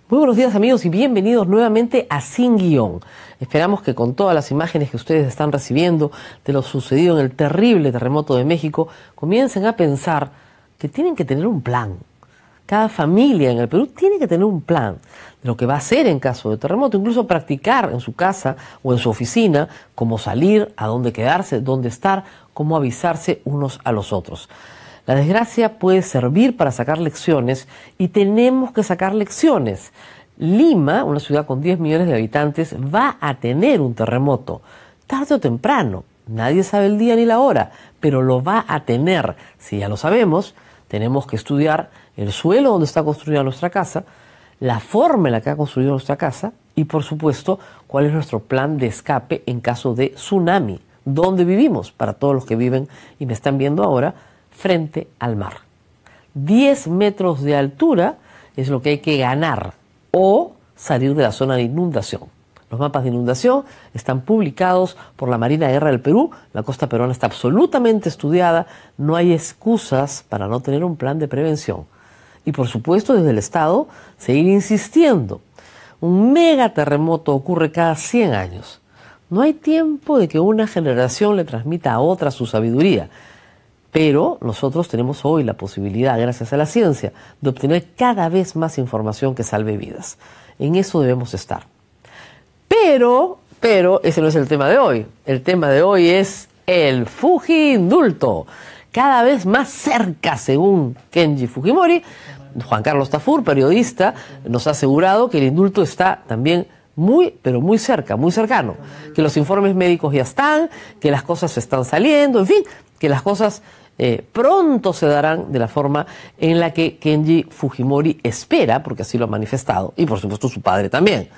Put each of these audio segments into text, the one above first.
Muy buenos días, amigos, y bienvenidos nuevamente a Sin Guión. Esperamos que con todas las imágenes que ustedes están recibiendo de lo sucedido en el terrible terremoto de México, comiencen a pensar que tienen que tener un plan. Cada familia en el Perú tiene que tener un plan de lo que va a hacer en caso de terremoto, incluso practicar en su casa o en su oficina cómo salir, a dónde quedarse, dónde estar, cómo avisarse unos a los otros. La desgracia puede servir para sacar lecciones y tenemos que sacar lecciones. Lima, una ciudad con 10 millones de habitantes, va a tener un terremoto, tarde o temprano. Nadie sabe el día ni la hora, pero lo va a tener. Si ya lo sabemos, tenemos que estudiar el suelo donde está construida nuestra casa, la forma en la que ha construido nuestra casa y, por supuesto, cuál es nuestro plan de escape en caso de tsunami. ¿Dónde vivimos? Para todos los que viven y me están viendo ahora, frente al mar. 10 metros de altura es lo que hay que ganar o salir de la zona de inundación. Los mapas de inundación están publicados por la Marina de Guerra del Perú. La costa peruana está absolutamente estudiada. No hay excusas para no tener un plan de prevención. Y por supuesto, desde el Estado, seguir insistiendo. Un megaterremoto ocurre cada 100 años. No hay tiempo de que una generación le transmita a otra su sabiduría. Pero nosotros tenemos hoy la posibilidad, gracias a la ciencia, de obtener cada vez más información que salve vidas. En eso debemos estar. Pero ese no es el tema de hoy. El tema de hoy es el Fujindulto. Cada vez más cerca, según Kenji Fujimori, Juan Carlos Tafur, periodista, nos ha asegurado que el indulto está también pero muy cerca, muy cercano. Que los informes médicos ya están, que las cosas están saliendo, en fin, que las cosas pronto se darán de la forma en la que Kenji Fujimori espera, porque así lo ha manifestado, y por supuesto su padre también.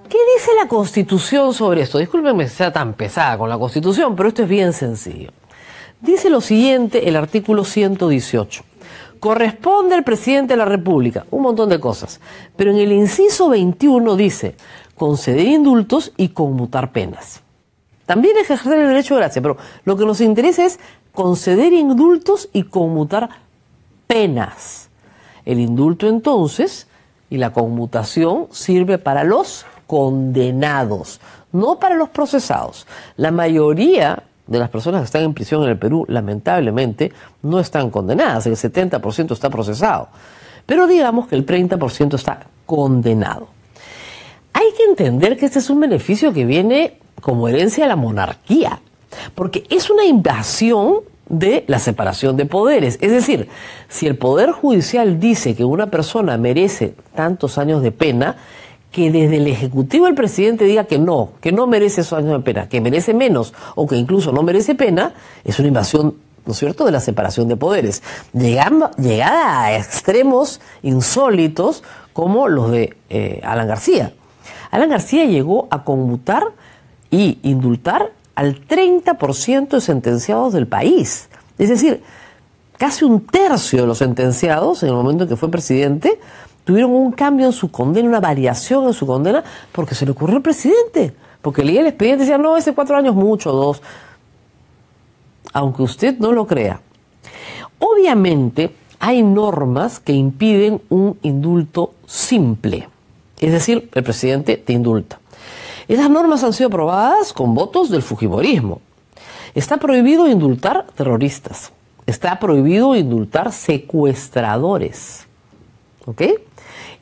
¿Qué dice la Constitución sobre esto? Discúlpenme que sea tan pesada con la Constitución, pero esto es bien sencillo. Dice lo siguiente el artículo 118. Corresponde al presidente de la República, un montón de cosas, pero en el inciso 21 dice conceder indultos y conmutar penas. También ejercer el derecho de gracia, pero lo que nos interesa es conceder indultos y conmutar penas. El indulto entonces y la conmutación sirve para los condenados, no para los procesados. La mayoría de las personas que están en prisión en el Perú, lamentablemente, no están condenadas. El 70% está procesado. Pero digamos que el 30% está condenado. Hay que entender que este es un beneficio que viene como herencia de la monarquía, porque es una invasión de la separación de poderes. Es decir, si el Poder Judicial dice que una persona merece tantos años de pena, que desde el Ejecutivo el presidente diga que no merece esos años de pena, que merece menos o que incluso no merece pena, es una invasión, ¿no es cierto?, de la separación de poderes. Llegada a extremos insólitos como los de Alan García. Alan García llegó a conmutar y indultar al 30% de sentenciados del país. Es decir, casi un tercio de los sentenciados en el momento en que fue presidente tuvieron un cambio en su condena, una variación en su condena, porque se le ocurrió al presidente. Porque leía el expediente y decía, no, ese 4 años mucho, 2. Aunque usted no lo crea. Obviamente, hay normas que impiden un indulto simple. Es decir, el presidente te indulta. Esas normas han sido aprobadas con votos del fujimorismo. Está prohibido indultar terroristas. Está prohibido indultar secuestradores. ¿Ok?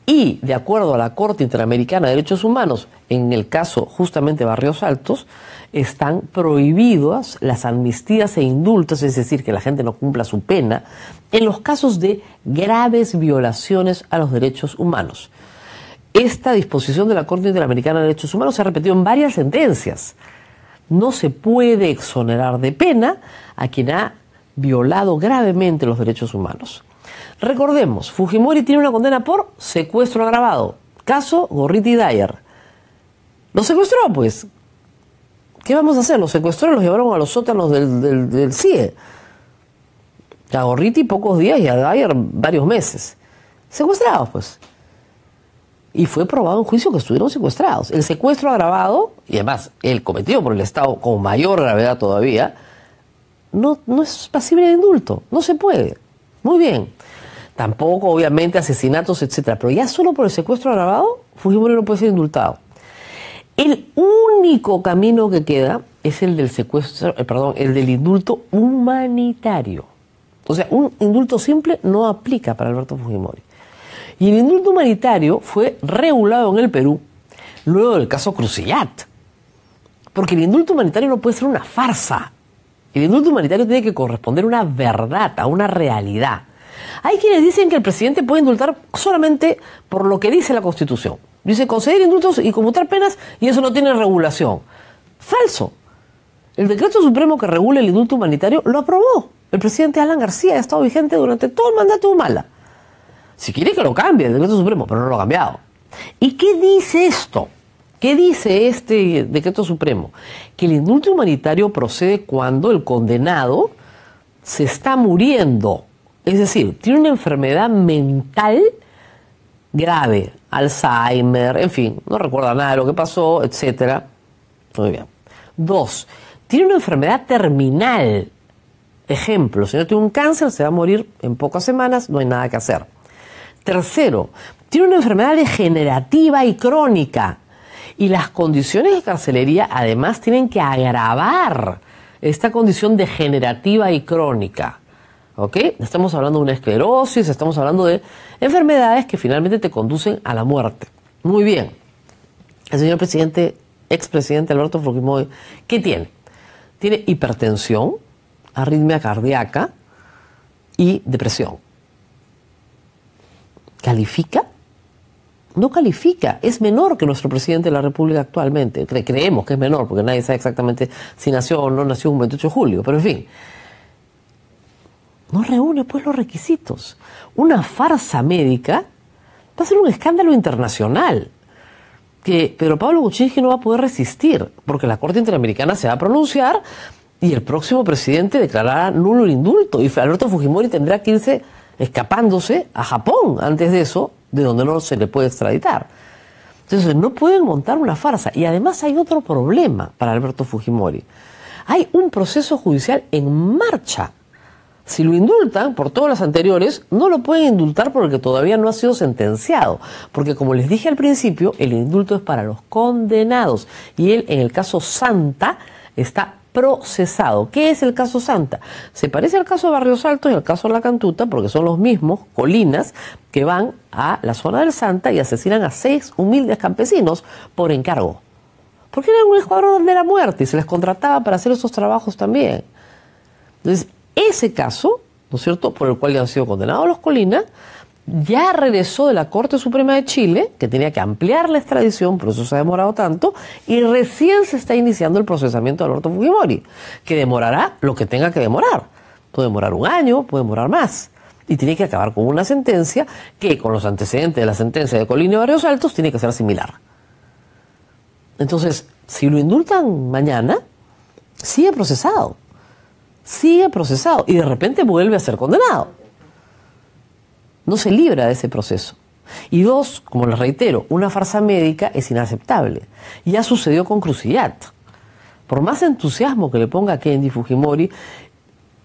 Y, de acuerdo a la Corte Interamericana de Derechos Humanos, en el caso justamente Barrios Altos, están prohibidas las amnistías e indultos, es decir, que la gente no cumpla su pena, en los casos de graves violaciones a los derechos humanos. Esta disposición de la Corte Interamericana de Derechos Humanos se ha repetido en varias sentencias. No se puede exonerar de pena a quien ha violado gravemente los derechos humanos. Recordemos, Fujimori tiene una condena por secuestro agravado. Caso Gorriti Dyer. Lo secuestró, pues. ¿Qué vamos a hacer? Los secuestró y los llevaron a los sótanos del CIE. A Gorriti pocos días y a Dyer varios meses. Secuestrados, pues. Y fue probado en juicio que estuvieron secuestrados. El secuestro agravado, y además el cometido por el Estado con mayor gravedad todavía, no es pasible de indulto. No se puede. Muy bien. tampoco obviamente asesinatos, etcétera. Pero ya solo por el secuestro agravado, Fujimori no puede ser indultado. El único camino que queda es el del secuestro, el del indulto humanitario. O sea, un indulto simple no aplica para Alberto Fujimori. Y el indulto humanitario fue regulado en el Perú luego del caso Crucillat. Porque el indulto humanitario no puede ser una farsa. El indulto humanitario tiene que corresponder a una verdad, a una realidad. Hay quienes dicen que el presidente puede indultar solamente por lo que dice la Constitución. Dice conceder indultos y conmutar penas y eso no tiene regulación. Falso. El decreto supremo que regula el indulto humanitario lo aprobó el presidente Alan García, ha estado vigente durante todo el mandato de Humala. Si quiere que lo cambie el decreto supremo, pero no lo ha cambiado. ¿Y qué dice esto? ¿Qué dice este decreto supremo? Que el indulto humanitario procede cuando el condenado se está muriendo. Es decir, tiene una enfermedad mental grave, Alzheimer, en fin, no recuerda nada de lo que pasó, etcétera. Muy bien. 2, tiene una enfermedad terminal. Ejemplo, si no tiene un cáncer, se va a morir en pocas semanas, no hay nada que hacer. 3, tiene una enfermedad degenerativa y crónica. Y las condiciones de carcelería además tienen que agravar esta condición degenerativa y crónica. ¿Ok? Estamos hablando de una esclerosis, estamos hablando de enfermedades que finalmente te conducen a la muerte. Muy bien. El señor presidente, expresidente Alberto Fujimori, ¿qué tiene? Tiene hipertensión, arritmia cardíaca y depresión. ¿Califica? No califica, es menor que nuestro presidente de la República actualmente. Creemos que es menor, porque nadie sabe exactamente si nació o no nació un 28 de julio, pero en fin. No reúne pues los requisitos. Una farsa médica va a ser un escándalo internacional que Pedro Pablo Kuczynski no va a poder resistir, porque la Corte Interamericana se va a pronunciar y el próximo presidente declarará nulo el indulto y Alberto Fujimori tendrá que irse escapándose a Japón antes de eso, de donde no se le puede extraditar. Entonces no pueden montar una farsa. Y además hay otro problema para Alberto Fujimori. Hay un proceso judicial en marcha. Si lo indultan por todas las anteriores, no lo pueden indultar porque todavía no ha sido sentenciado. Porque como les dije al principio, el indulto es para los condenados. Y él, en el caso Santa, está procesado. ¿Qué es el caso Santa? Se parece al caso de Barrios Altos y al caso de La Cantuta, porque son los mismos colinas que van a la zona del Santa y asesinan a 6 humildes campesinos por encargo. Porque era un escuadrón de la muerte y se les contrataba para hacer esos trabajos también. Entonces, ese caso, ¿no es cierto?, por el cual ya han sido condenados los colinas, ya regresó de la Corte Suprema de Chile, que tenía que ampliar la extradición, por eso se ha demorado tanto, y recién se está iniciando el procesamiento de Alberto Fujimori, que demorará lo que tenga que demorar. Puede demorar un año, puede demorar más. Y tiene que acabar con una sentencia que, con los antecedentes de la sentencia de Colina y Barrios Altos, tiene que ser similar. Entonces, si lo indultan mañana, sigue procesado. Sigue procesado y de repente vuelve a ser condenado. No se libra de ese proceso. Y 2, como les reitero, una farsa médica es inaceptable. Ya sucedió con Crucillat. Por más entusiasmo que le ponga a Kendi Fujimori,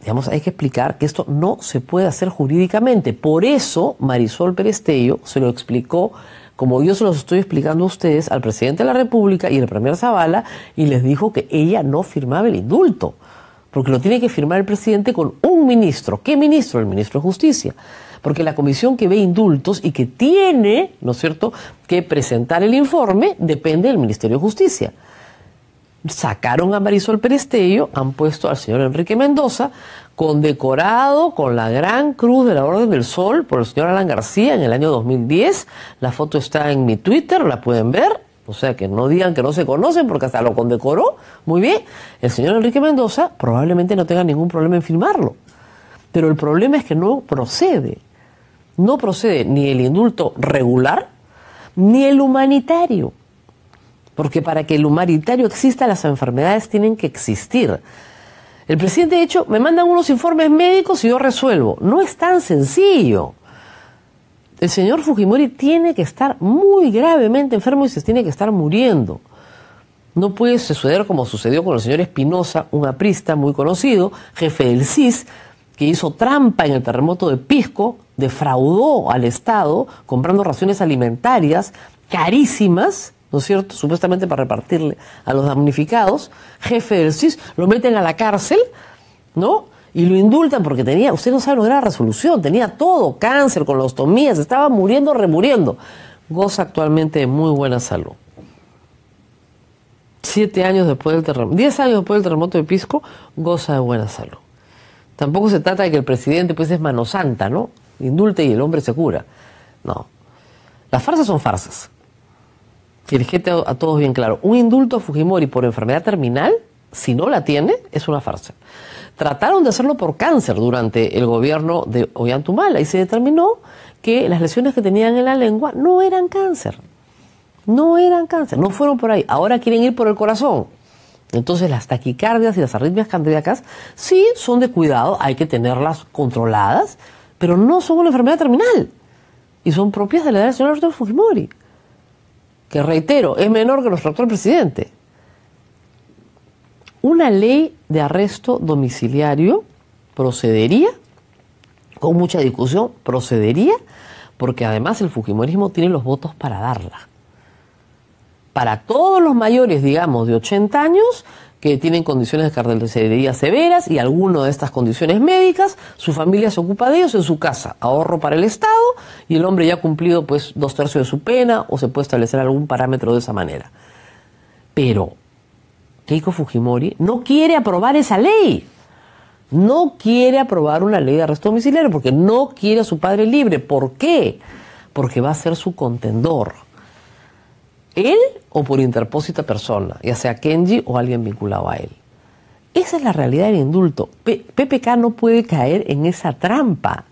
digamos, hay que explicar que esto no se puede hacer jurídicamente. Por eso Marisol Perestello se lo explicó, como yo se los estoy explicando a ustedes, al presidente de la República y al premier Zavala, y les dijo que ella no firmaba el indulto, porque lo tiene que firmar el presidente con un ministro. ¿Qué ministro? El ministro de Justicia. Porque la comisión que ve indultos y que tiene, ¿no es cierto?, que presentar el informe, depende del Ministerio de Justicia. Sacaron a Marisol Perestello, han puesto al señor Enrique Mendoza, condecorado con la Gran Cruz de la Orden del Sol por el señor Alan García en el año 2010. La foto está en mi Twitter, la pueden ver. O sea, que no digan que no se conocen porque hasta lo condecoró. Muy bien. El señor Enrique Mendoza probablemente no tenga ningún problema en firmarlo. Pero el problema es que no procede. No procede ni el indulto regular ni el humanitario. Porque para que el humanitario exista, las enfermedades tienen que existir. El presidente, de hecho, me mandan unos informes médicos y yo resuelvo. No es tan sencillo. El señor Fujimori tiene que estar muy gravemente enfermo y se tiene que estar muriendo. No puede suceder como sucedió con el señor Espinosa, un aprista muy conocido, jefe del CIS, que hizo trampa en el terremoto de Pisco, defraudó al Estado comprando raciones alimentarias carísimas, ¿no es cierto?, supuestamente para repartirle a los damnificados, jefe del CIS, lo meten a la cárcel, ¿no?, y lo indultan porque tenía, usted no sabe lo que era la resolución, tenía todo, cáncer, colostomías, estaba muriendo, remuriendo. Goza actualmente de muy buena salud. 7 años después del terremoto, 10 años después del terremoto de Pisco, goza de buena salud. Tampoco se trata de que el presidente pues es mano santa, ¿no?, indulte y el hombre se cura. No. Las farsas son farsas. Y les quede a todos bien claro. Un indulto a Fujimori por enfermedad terminal, si no la tiene, es una farsa. Trataron de hacerlo por cáncer durante el gobierno de Ollanta Humala y se determinó que las lesiones que tenían en la lengua no eran cáncer. No eran cáncer, no fueron por ahí. Ahora quieren ir por el corazón. Entonces las taquicardias y las arritmias cardíacas sí son de cuidado, hay que tenerlas controladas, pero no son una enfermedad terminal. Y son propias de la edad del señor Alberto Fujimori, que reitero, es menor que nuestro actual presidente. Una ley de arresto domiciliario procedería, con mucha discusión, procedería, porque además el fujimorismo tiene los votos para darla. Para todos los mayores, digamos, de 80 años, que tienen condiciones de carcelería severas y alguna de estas condiciones médicas, su familia se ocupa de ellos en su casa, ahorro para el Estado, y el hombre ya ha cumplido pues 2/3 de su pena, o se puede establecer algún parámetro de esa manera. Pero Keiko Fujimori no quiere aprobar esa ley. No quiere aprobar una ley de arresto domiciliario porque no quiere a su padre libre. ¿Por qué? Porque va a ser su contendor. Él o por interpósita persona, ya sea Kenji o alguien vinculado a él. Esa es la realidad del indulto. PPK no puede caer en esa trampa.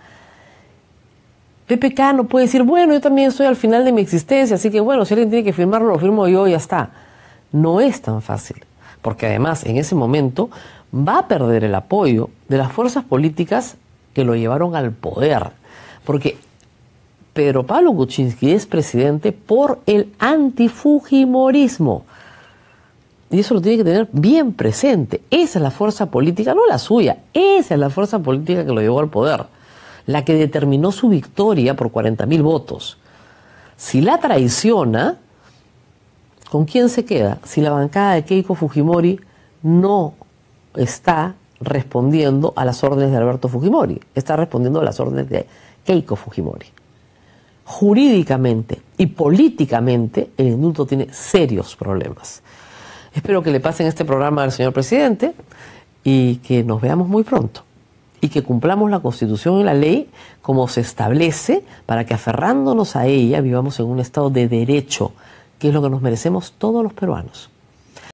PPK no puede decir, bueno, yo también estoy al final de mi existencia, así que bueno, si alguien tiene que firmarlo, lo firmo yo y ya está. No es tan fácil, porque además en ese momento va a perder el apoyo de las fuerzas políticas que lo llevaron al poder. Porque Pedro Pablo Kuczynski es presidente por el antifujimorismo. Y eso lo tiene que tener bien presente. Esa es la fuerza política, no la suya, esa es la fuerza política que lo llevó al poder. La que determinó su victoria por 40.000 votos. Si la traiciona, ¿con quién se queda? Si la bancada de Keiko Fujimori no está respondiendo a las órdenes de Alberto Fujimori, está respondiendo a las órdenes de Keiko Fujimori. Jurídicamente y políticamente el indulto tiene serios problemas. Espero que le pasen este programa al señor presidente y que nos veamos muy pronto y que cumplamos la Constitución y la ley como se establece para que aferrándonos a ella vivamos en un estado de derecho, que es lo que nos merecemos todos los peruanos.